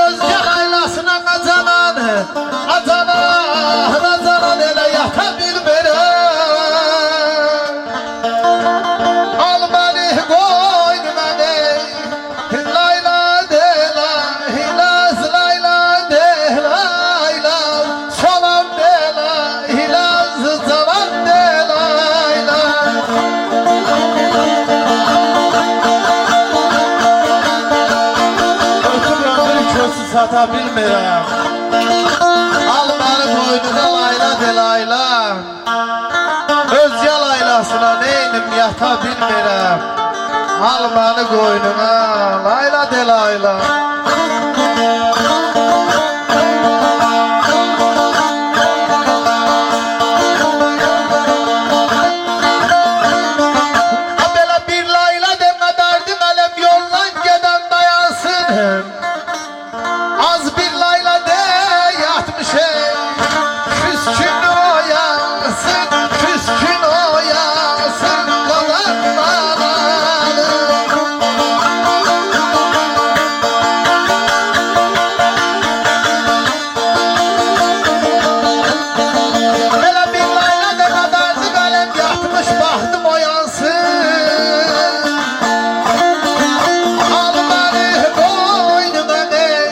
özge laylasına acanan, acanan elə yata bilmirəm. Al məni qoynuma ey, layla de laylaz, layla de laylaz, salam de laylaz, zaman de laylaz. Sata bilmirəm. Al məni qoynuna layla de layla, özgə laylasına neynim yata bilmirəm. Al məni qoynuna layla de layla. Belə bir layla demə dərdim ələm yoldan gedən dayansın. Az bir layla de yatmışım, küskün oyansın, küskün oyansın dolanmaları. Böyle bir layla de kadardı kalem yatmış, baktım oyansın. Al beni koynuma ey,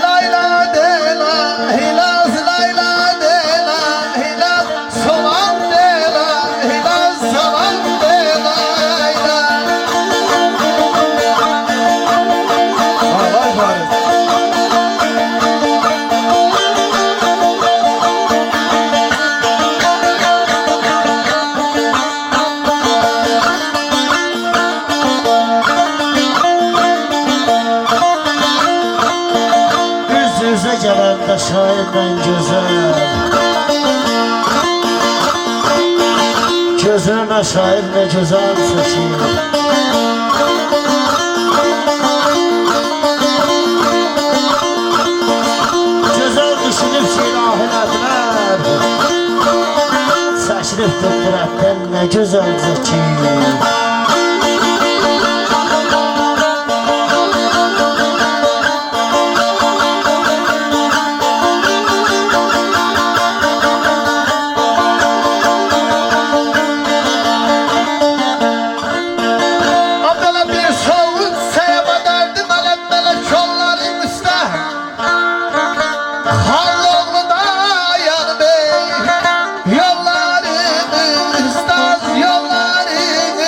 layla de laylaz, layla de laylaz, salam de laylaz, salam de laylaz. Vay Faris. Üz-üzə gələndə şairdən gözəl, gözünə şair nə gözəl çəkir. Gözəl düşünüb silah elədilər, çəkilib tutturətdən nə gözəl çəkir. Abdala bir soğuk sevma derdim alem melek yolların üstte. Halloğlu da yanım ey, yolların üstaz, yolların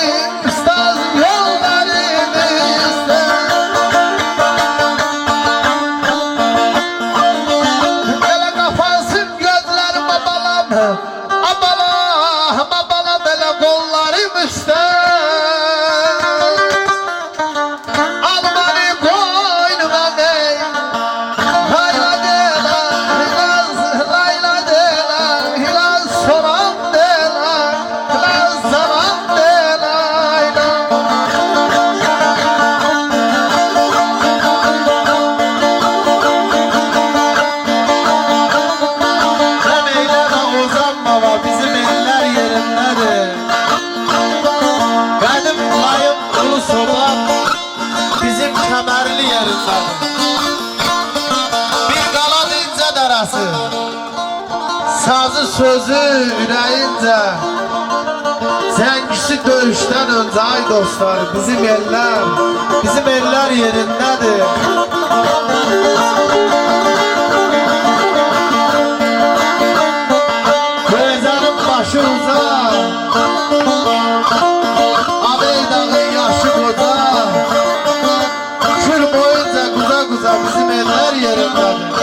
üstaz, yolların üstaz. Böyle kapansın gözlerim abalam, abalam, abalam böyle kollarım üstte. Al beni koynuma ey, layla de laylaz, layla de laylaz, salam de laylaz, salam de laylaz. Sen eyleme uzanma, bizim eller yerindedir. Benim layım ulu sobam bizim kemerli yerindedir. Bir qaladı incə darası, sazı sözü ürəyincə, zəngisi döyüşdən öncə ay dostlar, bizim eller yerindədir. Gözənin başı uzaq, Ağay dağın yaşı qoca, kür boyunca quza bizim eller yerindedir.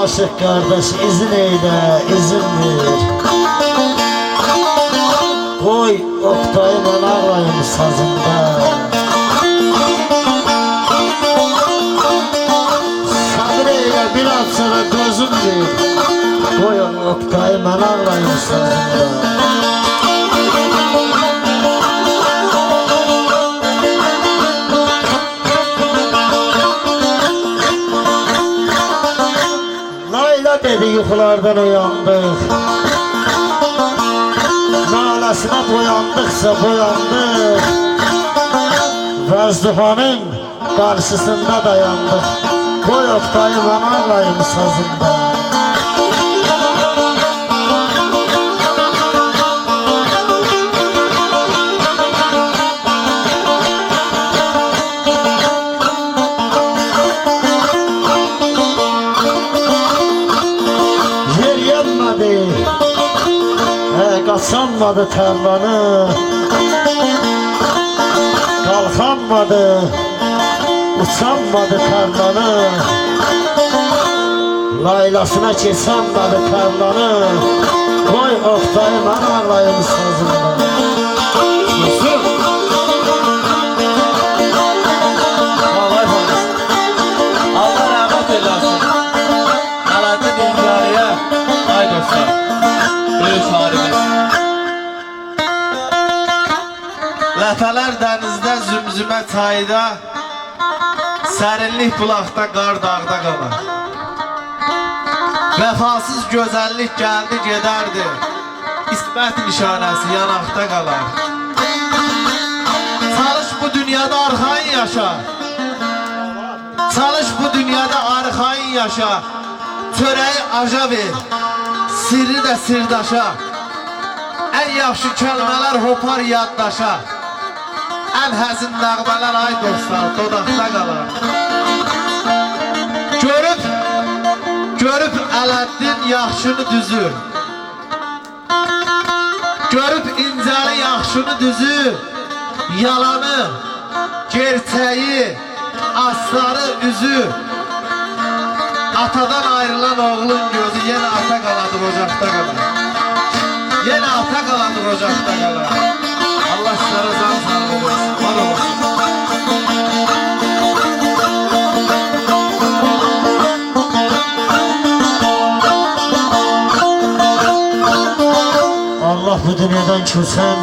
Aşık kardeş izin eyle, izin ver. Koy Oktay ben ağlayım sazında. Sabır eyle biraz sonra gözüm ver. Koy Oktay ben ağlayım sazında. Dedi yuxulardan uyandık, nalasına boyandıksa boyandık, Vəzduhanın karşısında dayandık. Koy Oktay'ı bana alayım sazında. Yer yenmedi, kaçanmadı tarlanı. Kalkanmadı, uçanmadı tarlanı. Laylasına kesanmadı tarlanı. Koy Oktay'ı bana alayım sazında. Yusuf. Allah korusun. Allah rahmet eylesin. Alaaddin İncari'ye ay dostlar. Büyük şairimiz. Ləfələr dənizdə, zümzümə çayda, sərinlik bulaqda, qar dağda qalar. Vəfasız gözəllik gəldi gedərdi, İsmət nişanəsi yanaqda qalar. Çalış bu dünyada arxayın yaşa, çalış bu dünyada arxayın yaşa, çörəyi aja ver, sirri də sirdaşa. Ən yaxşı kəlmələr hopar yaddaşa, ən həzin nəğmələr ay dostlar dodaqda qalar. Görüb Ələddin yaxşını düzür, görüb incəli yaxşını düzür, yalanı, gerçəyi, asları, üzü. Atadan ayrılan oğlun gözü yenə ata qaladır, ocaqda qalar. Yenə ata qaladır, ocaqda qalar. Allah sizlərə can sağlığı versin, var olasın. Allah bu dünyadan köçən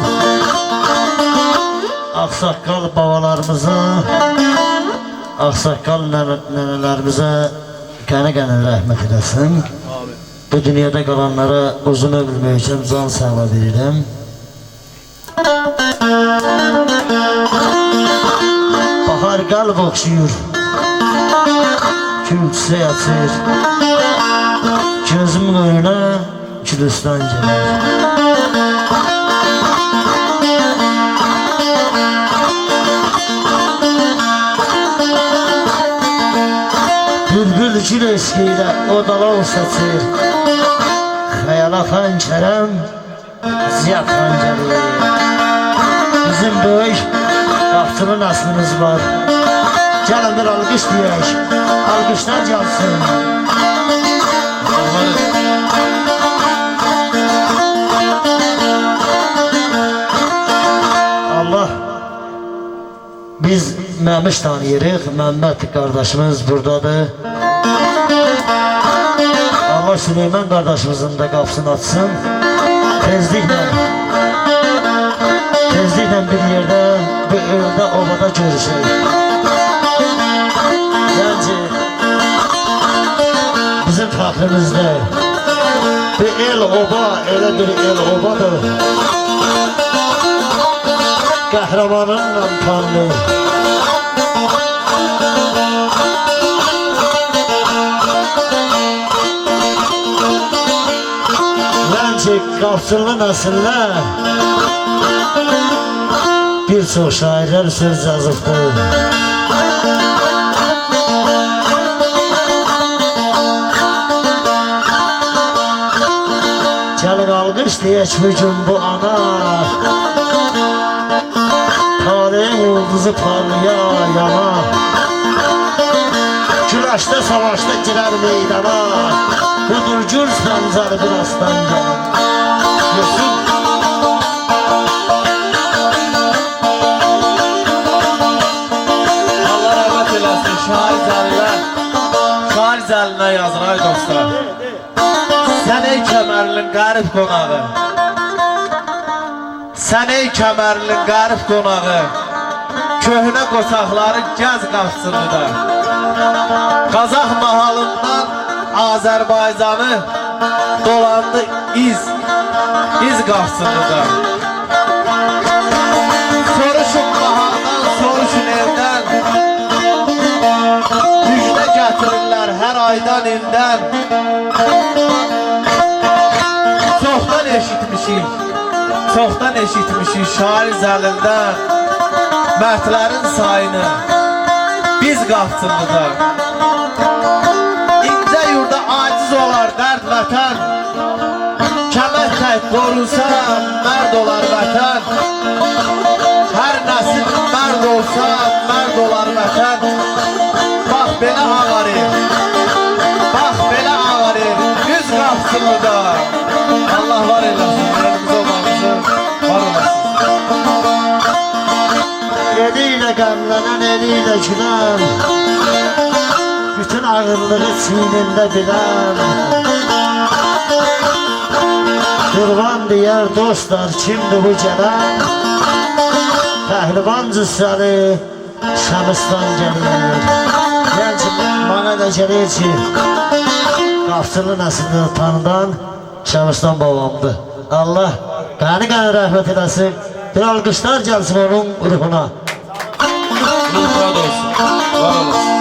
ağsaqqal babalarımıza, ağsaqqal nənələrimizə qəni-qəni rəhmət eləsin. Bu dünyada qalanlara uzun ömür üçün can sağlığı verirəm. Bahar qalb oxşuyur, gül çiçək açır, gözümün önünə Gülistan gəlir. Bülbül gül eşkiyle odalar saçır, xəyala xəncərəm, ziya xəncəri. Bizim böyük qapçılı nəslimiz var. Gəlin bir alqış deyək, alqışlar gəlsin. Allah, biz Məmiş tanıyırıq, Məmməd qardaşımız buradadır. Allah Süleyman qardaşımızın da qapısını açsın. Tezliklə bir yerdə, bir öldə, ovada görüşək. Bence bizim fəxrimizdə bir el oba, elə bir el obadır. Qəhrəmanınla tanrı. Bence qapçılı nəsillər bir çox şairlər söz yazıbdır. Gəlin alqış deyək bugün bu ana, tarihin yıldızı parlaya yana. Güləşdə, savaşda girər meydana, budur gür sənzər bir aslan gəlir. Allah rəhmət eləsin, şair zəlinə yazır ay dostlar. Sən ey Kəmərlinin qərib qonağı, sən ey Kəmərlinin qərib qonağı, köhnə qocaqları gəz qapısında, Qazaq mahalından Azərbaycanı dolandı iz qapısında. Soruşun mahaldan, soruşun üçün evdən müjdə gətirirlər hər aydan ildən. Çoxdan eşitmişik şair zəlindən mərdlərin sayını biz qapçılıdır. İncə yurda aciz olar dərd vətən, kəmək tək qorunsa mərd olar vətən. Hər nəsil mərd olsa mərd olar vətən. Bax belə ağarır, bax belə ağarır yüz qapçılıdır. Allah var eləsin, yerimiz olmamızı var olasın. Eliyle qəmlənən, eliyle gülən, bütün ağırlığı çiynində bilən. Qurban deyər dostlar, kimdir bu gələn? Pəhlivan cüssəli Şəmistan gəlir. Gənc bana da gəlir ki, Qafçılı nəsilini tanıdan Şəmistan babamdır. Allah qəni rəhmət eləsin. Bir alqışlar gəlsin onun ruhuna. Ruhuna da olsun, var olasın.